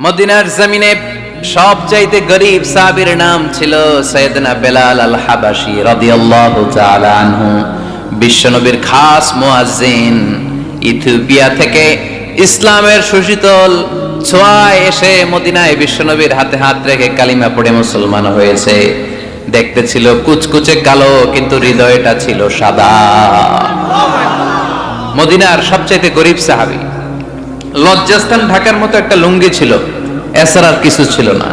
মদিনার জমিনে সবচাইতে গরীব সাহাবীর নাম ছিল সাইয়েদনা বেলাল আল হাবাশী রাদিয়াল্লাহু তাআলা আনহু। বিশ্বনবীর খাস মুয়াজ্জিন, ইথিওপিয়া থেকে ইসলামের সুশীতল ছোঁয়ায় এসে মদিনায় বিশ্বনবীর হাতে হাত রেখে কালিমা পড়ে মুসলমান হয়েছে। দেখতে ছিল কুচকুচে কালো, কিন্তু হৃদয়টা ছিল সাদা। মদিনার সবচাইতে গরীব সাহাবী। লজ্জাস্থান ঢাকার মতো একটা লুঙ্গি ছিল, এছাড়া আর কিছু ছিল না।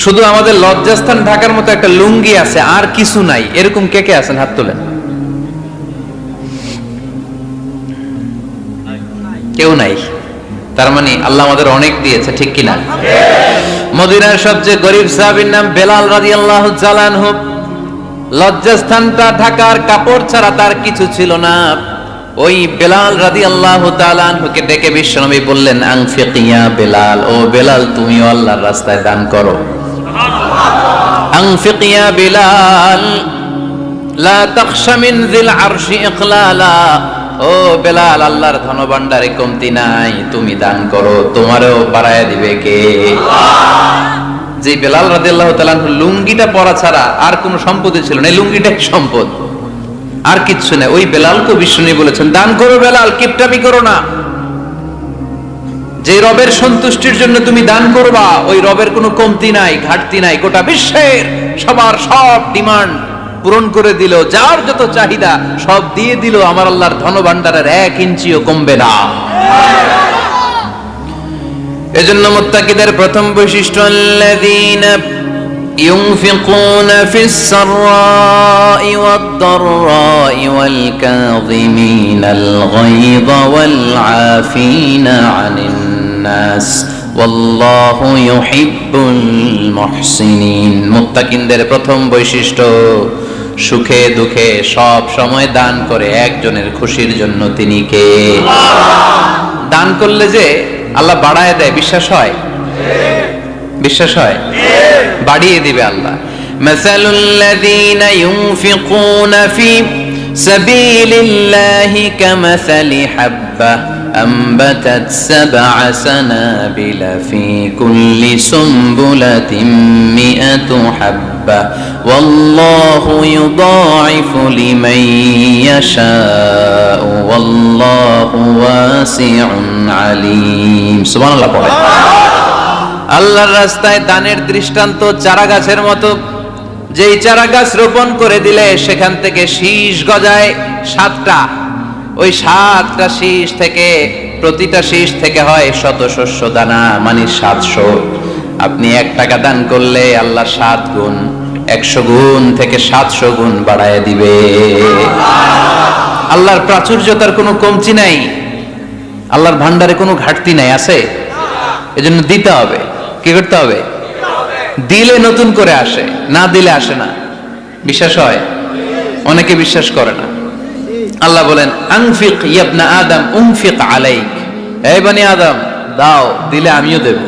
শুধু আমাদের লজ্জাস্থান ঢাকার মতো একটা লুঙ্গি আছে, আর কিছু নাই। এরকম কে কে আছেন? হাত তোলেন। কেউ নাই। তার মানে আল্লাহ আমাদের অনেক দিয়েছে, ঠিক কিনা? মদিনার সবচেয়ে গরীব সাহাবীর নাম বেলাল রাদিয়াল্লাহু তাআলা আনহু। লজ্জাস্থানটা ঢাকার কাপড় ছাড়া তার কিছু ছিল না। ওই বেলাল রাদিয়াল্লাহু তাআলা আনহুকে ডেকে বিশ্বনবী বললেন, আনফিক ইয়া বেলাল, ও বেলাল তুমিও আল্লাহর রাস্তায় দান করো। আনফিক ইয়া বেলাল লা তাখশা মিন যিল আরশি ইকলালা, ও বেলাল আল্লাহর ধনভাণ্ডারে কমতি নাই, তুমি দান করো, তোমারও বাড়ায়া দিবে কে? যে বেলাল রাদিয়াল্লাহু তাআলা আনহু লুঙ্গিটা পরা ছাড়া আর কোনো সম্পত্তি ছিল না, এই লুঙ্গিটাই সম্পদ, আর কিচ্ছু নেই। ওই বেলালকে বিষ্ণু বলেছেন, দান করো বেলাল, কিপটামি করো না। যে রবের সন্তুষ্টির জন্য তুমি দান করবা, ওই রবের কোনো কমতি নাই, ঘাটতি নাই। গোটা বিশ্বের সবার সব ডিমান্ড পূরণ করে দিল, যার যত চাহিদা সব দিয়ে দিল, আমার আল্লাহর ধনভাণ্ডারের 1 ইঞ্চিও কমবে না। এজন্য মুত্তাকিদের প্রথম বৈশিষ্ট্য, আল্লাযীনা ينفقون في السراء والضراء والكاظمين الغيظ والعافين عن الناس والله يحب المحسنين। মুত্তাকিনদের প্রথম বৈশিষ্ট্য, সুখে দুঃখে সব সময় দান করে একজনের খুশির জন্য। তিনি কে? দান করলে যে আল্লাহ বাড়ায় দেয়, বিশ্বাস হয়? বিশ্বাস হয়? বাড়িয়ে দিবে আল্লাহ। মাসালুল লাযীনা ইউনফিকুনা ফি সাবিলিল্লাহি কামাসালি হাব্বা আম্বাতাত সাবআ সানাবিলা ফি কুল্লি সুমবুলাতিন মিআতু হাব্বা ওয়াল্লাহু ইউদাঈফু লিমান ইয়াশাউ ওয়াল্লাহু ওয়াসিউন আলীম। সুবহানাল্লাহ পড়ে। আল্লাহর রাস্তায় দানের দৃষ্টান্ত চারা গাছের মতো। যেই চারা গাছ রোপণ করে দিলে সেখান থেকে শীষ গজায় 7টা। ওই 7টা শীষ থেকে, প্রতিটা শীষ থেকে হয় শত শস্য দানা, মানে 700। আপনি 1 টাকা দান করলে আল্লাহ 7 গুণ, 100 গুণ থেকে 700 গুণ বাড়ায় দিবে। আল্লাহর প্রাচুর্যতার কোনো কমতি নাই, আল্লাহর ভান্ডারে কোনো ঘাটতি নাই। আছে? এজন্য দিতে হবে। কি করতে হবে? দিলে নতুন করে আসে, না দিলে আসে না। বিশ্বাস হয়? অনেকে বিশ্বাস করে না। আল্লাহ বলেন, আনফিক ইয়া ইবনা আদম উনফিক আলাইক, হে বনি আদম দাও, দিলে আমিও দেব।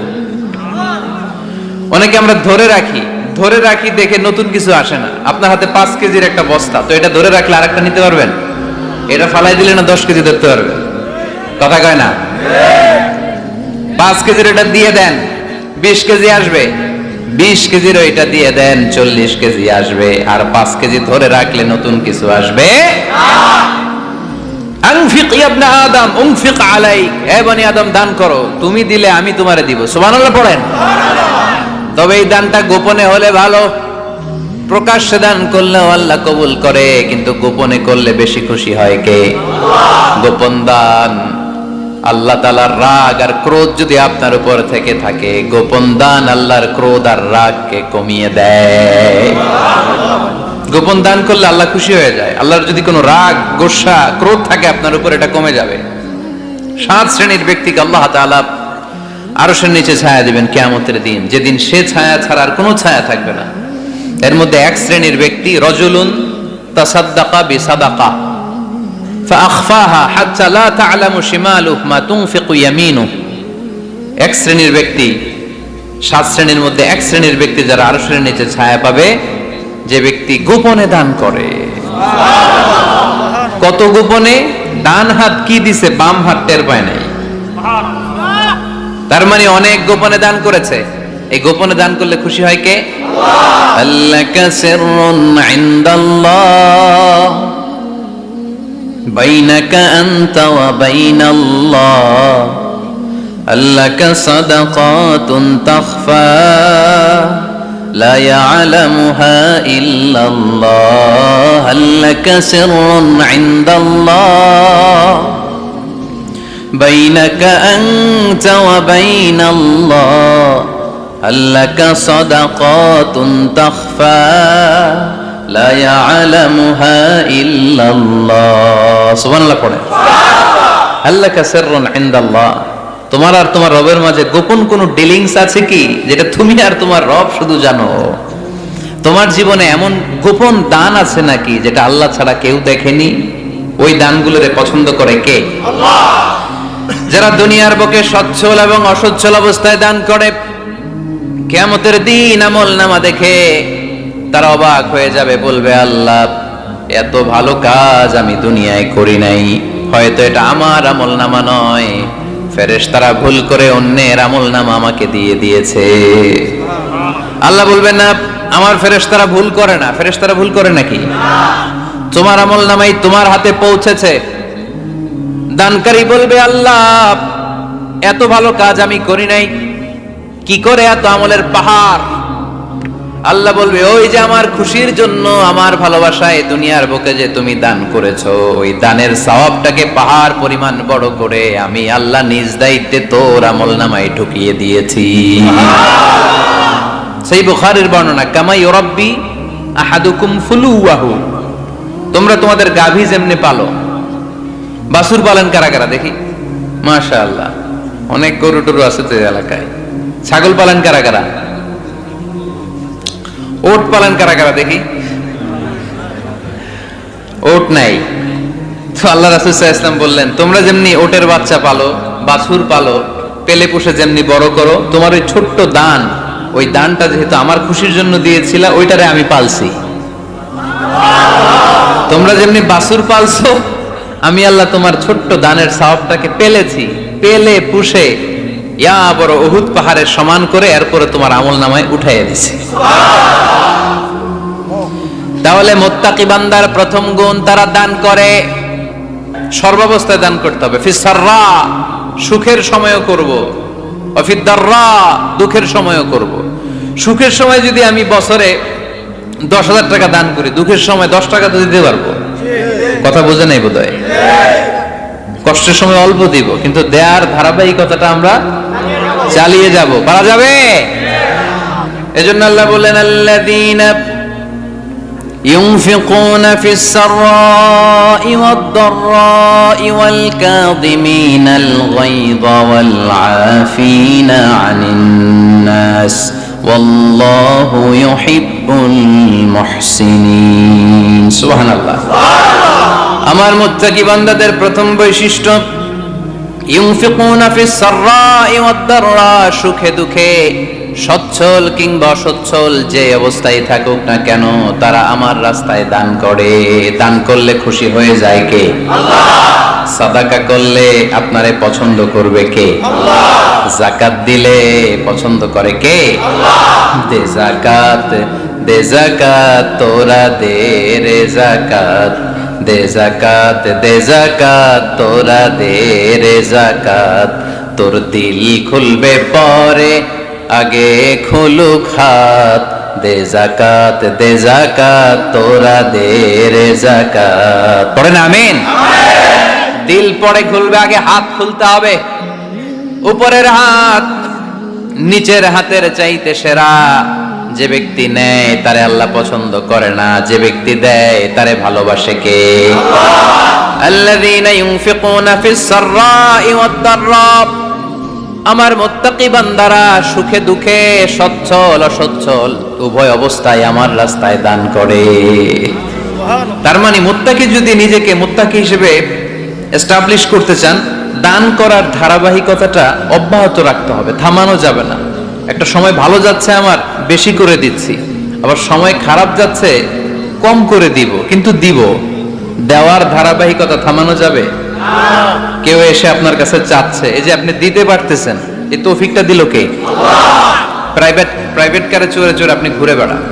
অনেকে আমরা ধরে রাখি দেখে নতুন কিছু আসে না। আপনার হাতে 5 কেজির একটা বস্তা, তো এটা ধরে রাখলে আরেকটা নিতে পারবেন? এটা ফালাই দিলে না 10 কেজি ধরতে পারবেন? কথা কয় না? 5 কেজির এটা দিয়ে দেন, 20 কেজি আসবে। 20 কেজির ওইটা দিয়ে দেন, 40 কেজি আসবে। আর 5 কেজি ধরে রাখলে নতুন কিছু আসবে। আনফিক ইয়া ইবনা আদম উনফিক আলাইক, হে বনি আদম দান করো, তুমি দিলে আমি তোমারে দিব। সুবহানাল্লাহ পড়েন। তবে এই দানটা গোপনে হলে ভালো। প্রকাশ্যে দান করলেও আল্লাহ কবুল করে, কিন্তু গোপনে করলে বেশি খুশি হয় কে? গোপন দান। আল্লাহ তাআলার রাগ আর ক্রোধ যদি আপনার উপর থেকে থাকে, গোপন দান আল্লাহর ক্রোধ আর রাগকে কমিয়ে দেয়। গোপন দান করলে আল্লাহ খুশি হয়ে যায়। আল্লাহর যদি কোনো রাগ, গোসা, ক্রোধ থাকে আপনার উপর, এটা কমে যাবে। 7 শ্রেণীর ব্যক্তিকে আল্লাহ তাআলা আরশের নিচে ছায়া দিবেন কিয়ামতের দিন, যেদিন সে ছায়া ছাড়া আর কোনো ছায়া থাকবে না। এর মধ্যে 1 শ্রেণীর ব্যক্তি, রজুলুন তাসাদ্দাকা বিসাদাকা ফাআখফাহা হাত্তা লা তা'লামু শিমালুহু মা তুনফিকু ইয়ামিনুহু। 1 শ্রেণীর ব্যক্তি, 7 শ্রেণীর মধ্যে 1 শ্রেণীর ব্যক্তি যারা আরশের নিচে ছায়া পাবে, যে ব্যক্তি গোপনে দান করে। কত গোপনে? ডান হাত কি দিছে, বাম হাত টের পায় নাই। তার মানে অনেক গোপনে দান করেছে। এই গোপনে দান করলে খুশি হয় কে? আল্লাকা সিররুন ইনদাল্লাহ বাইনাকা আনতা ওয়া বাইনাল্লাহ আল্লাকা সাদাকাতুন তাখফা লা ইয়ালামুহা ইল্লাল্লাহ আল্লাকা সিররুন ইনদাল্লাহ বাইনাকা আনতা ওয়া বাইনাল্লাহ আল্লাকা সাদাকাতুন তাখফা লা ইয়ালামুহা ইল্লাল্লাহ। সুবহানাল্লাহ পড়ে। আল্লাকা সিররুন ইনদাল্লাহ, তোমার আর তোমার রবের মাঝে গোপন কোন ডিলিংস আছে কি যেটা তুমি আর তোমার রব শুধু জানো? তোমার জীবনে এমন গোপন দান আছে নাকি যেটা আল্লাহ ছাড়া কেউ দেখেনি? ওই দানগুলোরে পছন্দ করে কে? আল্লাহ। যারা দুনিয়ার বুকে সচ্ছল এবং অসচ্ছল অবস্থায় দান করে, কিয়ামতের দিন আমল নামা দেখে তারা অবাক হয়ে যাবে, বলবে আল্লাহ এত ভালো কাজ আমি দুনিয়ায় করি নাই, হয়তো এটা আমার আমল নামা নয়, ফেরেশতারা ভুল করে অন্যের আমল নামা আমাকে দিয়ে দিয়েছে। আল্লাহ বলবেন না আমার ফেরেশতারা ভুল করে না। ফেরেশতারা ভুল করে নাকি? তোমার আমল নামাই তোমার হাতে পৌঁছেছে। দানকারী বলবে আল্লাহ এত ভালো কাজ আমি করি নাই, কি করে এত আমলের পাহাড়? আল্লাহ বলবে ওই যে আমার খুশির জন্য, আমার ভালোবাসায় দুনিয়ার বুকে যে তুমি দান করেছো, ওই দানের সওয়াবটাকে পাহাড় পরিমাণ বড় করে আমি আল্লাহ নিজ দায়িত্বে তোর আমল নামায় ঢুকিয়ে দিয়েছি। সেই বুখারীর বর্ণনা, কামা ইউরাব্বি আহাদুকুম ফুলুয়াহু, তোমরা তোমাদের গাভী যেমনি পালো। বাছুর পালন কারা কারা দেখি? মাশাআল্লাহ, অনেক গরু টরু আছে তো এলাকায়। ছাগল পালন কারা কারা? ওট পালন কারা কারা দেখি? ওট নাই তো আল্লাহ রাসূল সাল্লাল্লাহু আলাইহি ওয়াসাল্লাম বললেন তোমরা যেমনি ওটের বাচ্চা পালো, বাছুর পালো, পেলে পুষে যেমনি বড় করো, তোমার ওই ছোট্ট দান, ওই দানটা যেহেতু আমার খুশির জন্য দিয়েছিলা, ওইটারে আমি পালছি। তোমরা যেমনি বাছুর পালছো, আমি আল্লাহ তোমার ছোট্ট দানের সওয়াবটাকে পেলেছি, পেলে পুষে ইয়া বড় উহুদ পাহাড়ের সমান করে এরপরে তোমার আমলনামায় উঠাইয়া দিছি। তাহলে মুত্তাকি বান্দার প্রথম গুণ, তারা দান করে, সর্বাবস্থায় দান করতে হবে। ফিস সাররা, সুখের সময়ও করব, ওয়া ফিদ দাররা, দুঃখের সময়ও করব। সুখের সময় যদি আমি বছরে 10,000 টাকা দান করি, দুঃখের সময় 10 টাকা তো দিতে পারবো। কথা বোঝে নাই বোধহয়? কষ্টের সময় অল্প দিব, কিন্তু দেয়ার ধারাবাহিকতাটা আমরা চালিয়ে যাব। পারা যাবে? এজন্য আল্লাহ বললেন আল্লাযীনা ইউনফিকুনা ফিস সাররাই ওয়াদ দাররাই ওয়াল কাযিমিনাল গায়যা ওয়াল আফিনা আনিন নাস ওয়াল্লাহু ইউহিব্বুল মুহসিনিন। সুবহানাল্লাহ। আমার মুত্তাকি বান্দাদের প্রথম বৈশিষ্ট্য, ইউনফিকুনা ফিস সাররাই ওয়াদ দাররা, সুখে দুঃখে, সচ্ছল কিংবা অসচ্ছল যে অবস্থায় থাকুক না কেন, তারা আমার রাস্তায় দান করে। দান করলে খুশি হয়ে যায় কে? আল্লাহ। সাদাকা করলে আপনারে পছন্দ করবে কে? আল্লাহ। যাকাত দিলে পছন্দ করে কে? আল্লাহ। দে যাকাত, দে যাকাত, তোরা দে রে যাকাত, দে যাকাত, দে যাকাত, তোরা দে রে যাকাত, তোর দিল খুলবে পরে আগে খুলুক হাত, দে যাকাত, দে যাকাত, তোরা দে রে যাকাত। পড়েন আমিন। দিল পরে খুলবে, আগে হাত খুলতে হবে। উপরের হাত নিচের হাতের চাইতে সেরা। যে ব্যক্তি নেয় তারে আল্লাহ পছন্দ করে না, যে ব্যক্তি দেয় তারে ভালোবাসে কে? আল্লাযীনা ইউনফিকুনা ফিস সাররাই ওয়াদ দাররা, আমার মুত্তাকি বান্দারা সুখে দুঃখে, সচ্ছল অসচ্ছল উভয় অবস্থায় আমার রাস্তায় দান করে। তার মানে মুত্তাকি যদি নিজেকে মুত্তাকি হিসেবে এস্টাবলিশ করতে চান, দান করার ধারাবাহিকতাটা অব্যাহত রাখতে হবে, থামানো যাবে না। একটা সময় ভালো যাচ্ছে আমার, বেশি করে দিচ্ছি, আবার সময় খারাপ যাচ্ছে, কম করে দিব, কিন্তু দিব। দেওয়ার ধারাবাহিকতা থামানো যাবে? কেউ এসে আপনার কাছে চাচ্ছে, এই যে আপনি দিতে পারতেছেন, এই তৌফিকটা দিল কে? প্রাইভেট কারে চড়ে চড়ে আপনি ঘুরে বেড়ান,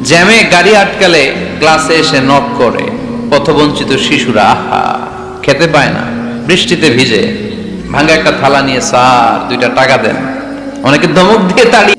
জ্যামে গাড়ি আটকালে ক্লাসে এসে নক করে, পথবঞ্চিত শিশুরা আহা খেতে পায় না, বৃষ্টিতে ভিজে, ভাঙা একটা থালা নিয়ে স্যার 2টা টাকা দেন, অনেকে ধমক দিয়ে তাড়িয়ে